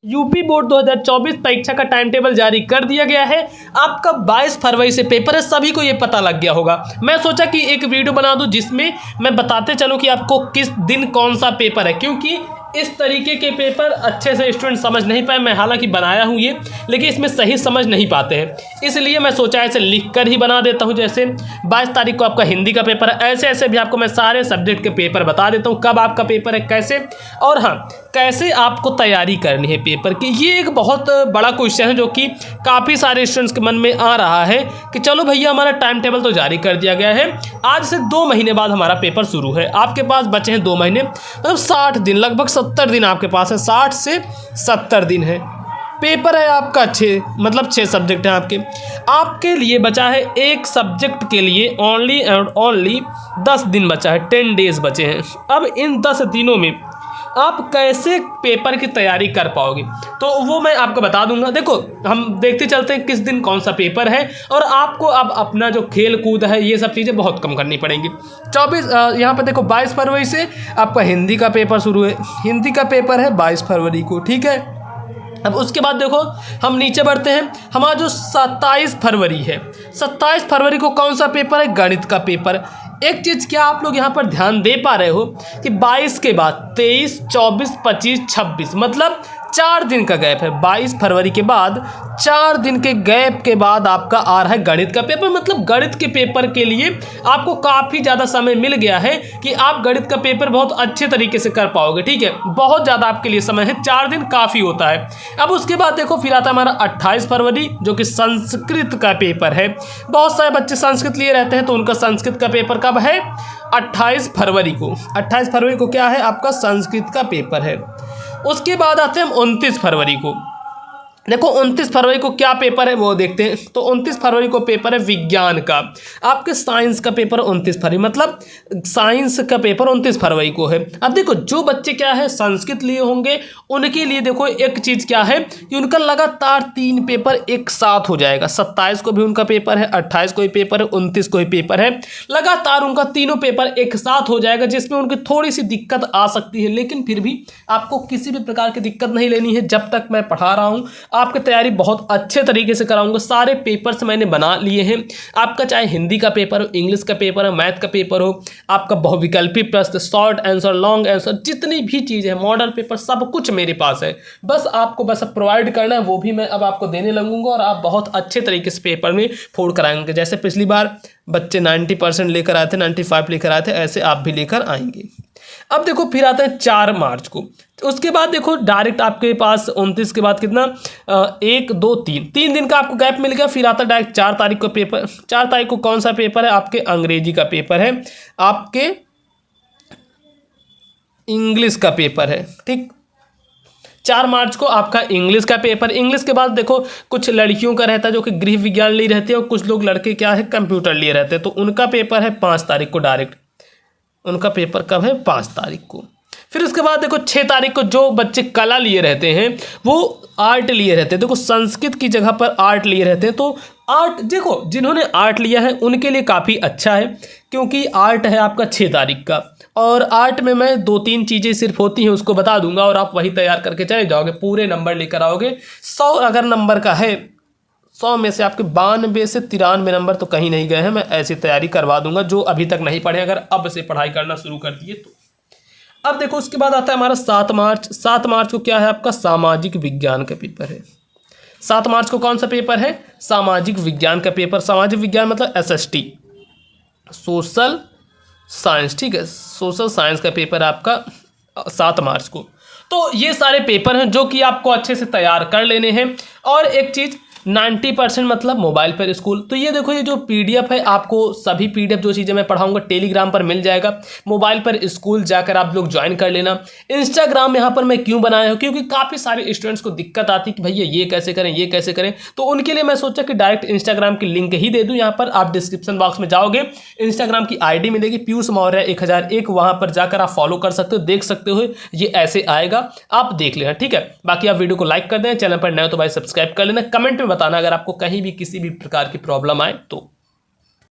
UP board 2024 परीक्षा का time table जारी कर दिया गया है। आपका 22 फरवरी से पेपर है, सभी को ये पता लग गया होगा। मैं सोचा कि एक वीडियो बना दूं जिसमें मैं बताते चलूं कि आपको किस दिन कौन सा पेपर है, क्योंकि इस तरीके के पेपर अच्छे से स्टूडेंट समझ नहीं पाए। मैं हालांकि बनाया हूँ ये, लेकिन इसमें सही समझ नहीं पाते हैं, इसलिए मैं सोचा ऐसे लिख कर ही बना देता हूँ। जैसे 22 तारीख को आपका हिंदी का पेपर है, ऐसे ऐसे भी आपको मैं सारे सब्जेक्ट के पेपर बता देता हूँ, कब आपका पेपर है, कैसे, और हाँ कैसे आपको तैयारी करनी है पेपर की। ये एक बहुत बड़ा क्वेश्चन है जो कि काफ़ी सारे स्टूडेंट्स के मन में आ रहा है कि चलो भैया हमारा टाइम टेबल तो जारी कर दिया गया है, आज से 2 महीने बाद हमारा पेपर शुरू है, आपके पास बचे हैं 2 महीने, मतलब 60 दिन, लगभग 70 दिन आपके पास है, 60 से 70 दिन है। पेपर है आपका 6 सब्जेक्ट हैं आपके लिए बचा है एक सब्जेक्ट के लिए ओनली एंड ओनली 10 दिन बचा है, 10 डेज बचे हैं। अब इन 10 दिनों में आप कैसे पेपर की तैयारी कर पाओगे तो वो मैं आपको बता दूंगा। देखो हम देखते चलते हैं किस दिन कौन सा पेपर है, और आपको अब अपना जो खेल कूद है ये सब चीज़ें बहुत कम करनी पड़ेंगी। 24 यहाँ पर देखो 22 फरवरी से आपका हिंदी का पेपर शुरू है, हिंदी का पेपर है 22 फरवरी को, ठीक है। अब उसके बाद देखो हम नीचे बढ़ते हैं, हमारा जो 27 फरवरी है, 27 फरवरी को कौन सा पेपर है, गणित का पेपर। एक चीज़ क्या आप लोग यहाँ पर ध्यान दे पा रहे हो कि 22 के बाद 23, 24, 25, 26 मतलब 4 दिन का गैप है। 22 फरवरी के बाद 4 दिन के गैप के बाद आपका आ रहा है गणित का पेपर। मतलब गणित के पेपर के लिए आपको काफ़ी ज़्यादा समय मिल गया है कि आप गणित का पेपर बहुत अच्छे तरीके से कर पाओगे, ठीक है। बहुत ज़्यादा आपके लिए समय है, 4 दिन काफ़ी होता है। अब उसके बाद देखो फिर आता है हमारा 28 फरवरी जो कि संस्कृत का पेपर है। बहुत सारे बच्चे संस्कृत लिए रहते हैं तो उनका संस्कृत का पेपर कब है, 28 फरवरी को। 28 फरवरी को क्या है आपका संस्कृत का पेपर है। उसके बाद आते हैं हम 29 फरवरी को। देखो 29 फरवरी को क्या पेपर है वो देखते हैं। तो 29 फरवरी को पेपर है विज्ञान का, आपके साइंस का पेपर 29 फरवरी, मतलब साइंस का पेपर 29 फरवरी को है। अब देखो जो बच्चे क्या है संस्कृत लिए होंगे उनके लिए देखो एक चीज़ क्या है कि उनका लगातार 3 पेपर एक साथ हो जाएगा। 27 को भी उनका पेपर है, 28 को भी पेपर है, 29 को भी पेपर है, लगातार उनका तीनों पेपर एक साथ हो जाएगा, जिसमें उनकी थोड़ी सी दिक्कत आ सकती है, लेकिन फिर भी आपको किसी भी प्रकार की दिक्कत नहीं लेनी है। जब तक मैं पढ़ा रहा हूँ आपकी तैयारी बहुत अच्छे तरीके से कराऊंगा। सारे पेपर्स मैंने बना लिए हैं, आपका चाहे हिंदी का पेपर हो, इंग्लिश का पेपर हो, मैथ का पेपर हो, आपका बहुविकल्पी प्रश्न, शॉर्ट आंसर, लॉन्ग आंसर, जितनी भी चीज़ है, मॉडल पेपर, सब कुछ मेरे पास है। बस आपको बस प्रोवाइड करना है, वो भी मैं अब आपको देने लगूंगा और आप बहुत अच्छे तरीके से पेपर में फोड़ कराएंगे। जैसे पिछली बार बच्चे 90% लेकर आए थे, 95 लेकर आए थे, ऐसे आप भी लेकर आएंगे। अब देखो फिर आता है 4 मार्च को। उसके बाद देखो डायरेक्ट आपके पास 29 के बाद कितना 1, 2, 3 दिन का आपको गैप मिल गया। फिर आता डायरेक्ट 4 तारीख को पेपर। 4 तारीख को कौन सा पेपर है, आपके अंग्रेजी का पेपर है, आपके इंग्लिश का पेपर है, ठीक। 4 मार्च को आपका इंग्लिश का पेपर। इंग्लिश के बाद देखो कुछ लड़कियों का रहता है जो कि गृह विज्ञान लिए रहते हैं, और कुछ लोग लड़के क्या है कंप्यूटर लिए रहते हैं, तो उनका पेपर है 5 तारीख को डायरेक्ट। उनका पेपर कब है, 5 तारीख को। फिर उसके बाद देखो 6 तारीख को जो बच्चे कला लिए रहते हैं वो आर्ट लिए रहते हैं। देखो संस्कृत की जगह पर आर्ट लिए रहते हैं, तो आर्ट देखो जिन्होंने आर्ट लिया है उनके लिए काफ़ी अच्छा है, क्योंकि आर्ट है आपका 6 तारीख का। और आर्ट में मैं 2-3 चीज़ें सिर्फ होती हैं उसको बता दूंगा और आप वही तैयार करके चले जाओगे, पूरे नंबर लेकर आओगे। 100 अगर नंबर का है, 100 में से आपके 92 से 93 नंबर तो कहीं नहीं गए हैं। मैं ऐसी तैयारी करवा दूंगा जो अभी तक नहीं पढ़े, अगर अब से पढ़ाई करना शुरू कर दिए तो। अब देखो उसके बाद आता है हमारा 7 मार्च। 7 मार्च को क्या है आपका सामाजिक विज्ञान का पेपर है। 7 मार्च को कौन सा पेपर है, सामाजिक विज्ञान का पेपर। सामाजिक विज्ञान मतलब SST, सोशल साइंस, ठीक है, सोशल साइंस का पेपर आपका 7 मार्च को। तो ये सारे पेपर हैं जो कि आपको अच्छे से तैयार कर लेने हैं। और एक चीज़ 90% मतलब मोबाइल पर स्कूल। तो ये देखो ये जो PDF है, आपको सभी PDF जो चीज़ें मैं पढ़ाऊंगा टेलीग्राम पर मिल जाएगा। मोबाइल पर स्कूल जाकर आप लोग ज्वाइन कर लेना। इंस्टाग्राम यहाँ पर मैं क्यों बनाया हूँ, क्योंकि काफ़ी सारे स्टूडेंट्स को दिक्कत आती है कि भैया ये कैसे करें, ये कैसे करें, तो उनके लिए मैं सोचा कि डायरेक्ट इंस्टाग्राम की लिंक ही दे दूँ। यहाँ पर आप डिस्क्रिप्शन बॉक्स में जाओगे, इंस्टाग्राम की ID मिलेगी पीयूष मौर्य 1001, वहाँ पर जाकर आप फॉलो कर सकते हो, देख सकते हो, ये ऐसे आएगा, आप देख लेना, ठीक है। बाकी आप वीडियो को लाइक कर दें, चैनल पर नए हो तो भाई सब्सक्राइब कर लेना। कमेंट में बताना अगर आपको कहीं भी किसी भी प्रकार की प्रॉब्लम आए तो।